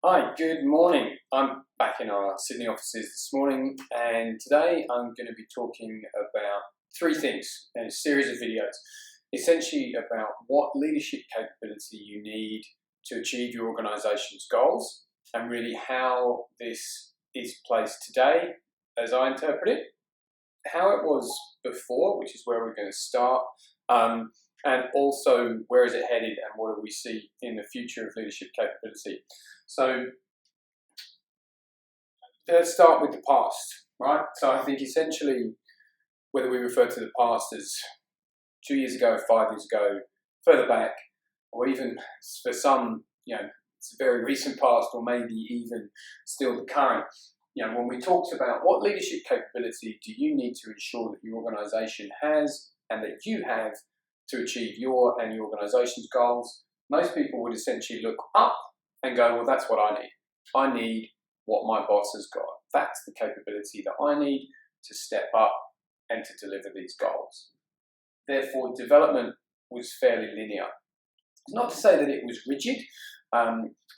Hi, good morning. I'm back in our Sydney offices this morning, and today I'm going to be talking about three things in a series of videos, essentially about what leadership capability you need to achieve your organisation's goals, and really how this is placed today, as I interpret it, how it was before, which is where we're going to start, and also where is it headed and what do we see in the future of leadership capability. So let's start with the past, right? So I think essentially, whether we refer to the past as 2 years ago, 5 years ago, further back, or even for some, it's a very recent past, or maybe even still the current. When we talked about what leadership capability do you need to ensure that your organisation has and that you have to achieve your and your organisation's goals, most people would essentially look up and go, well, that's what I need. I need what my boss has got. That's the capability that I need to step up and to deliver these goals. Therefore, development was fairly linear. It's not to say that it was rigid.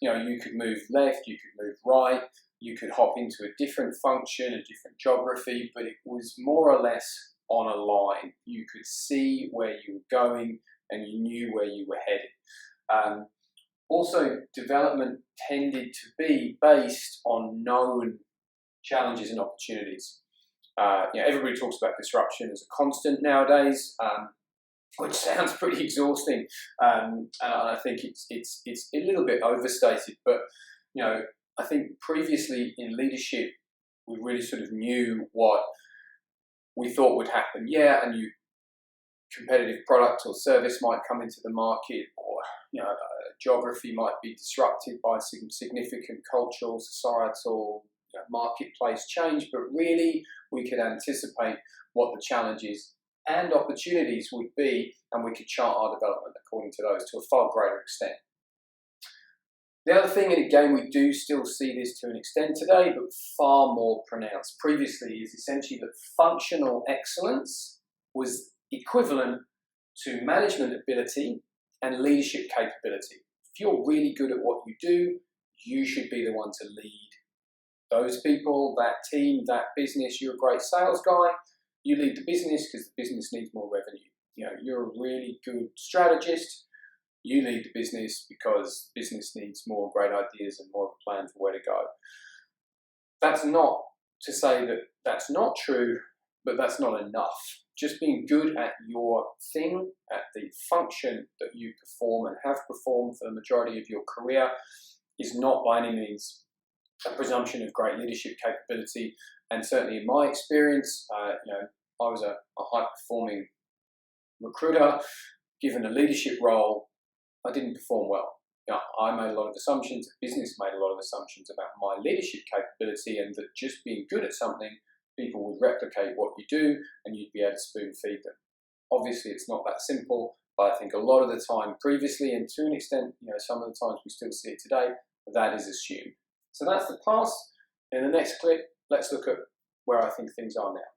You could move left, you could move right, you could hop into a different function, a different geography, but it was more or less on a line. You could see where you were going and you knew where you were headed. Also, development tended to be based on known challenges and opportunities. Everybody talks about disruption as a constant nowadays, which sounds pretty exhausting, and I think it's a little bit overstated. But I think previously in leadership, we really sort of knew what we thought would happen. Yeah, a new competitive product or service might come into the market, or geography might be disrupted by some significant cultural, societal, marketplace change, but really we could anticipate what the challenges and opportunities would be, and we could chart our development according to those to a far greater extent. The other thing, and again we do still see this to an extent today, but far more pronounced previously, is essentially that functional excellence was equivalent to management ability and leadership capability. If you're really good at what you do, you should be the one to lead those people, that team, that business. You're a great sales guy, you lead the business because the business needs more revenue. You're a really good strategist, you lead the business because business needs more great ideas and more of a plan for where to go. That's not to say that that's not true, but that's not enough. Just being good at your thing, at the function that you perform and have performed for the majority of your career, is not by any means a presumption of great leadership capability. And certainly in my experience, I was a high-performing recruiter. Given a leadership role, I didn't perform well. I made a lot of assumptions, business made a lot of assumptions about my leadership capability, and that just being good at something, people would replicate what you do and you'd be able to spoon feed them. Obviously, it's not that simple, but I think a lot of the time previously, and to an extent, some of the times we still see it today, that is assumed. So that's the past. In the next clip, let's look at where I think things are now.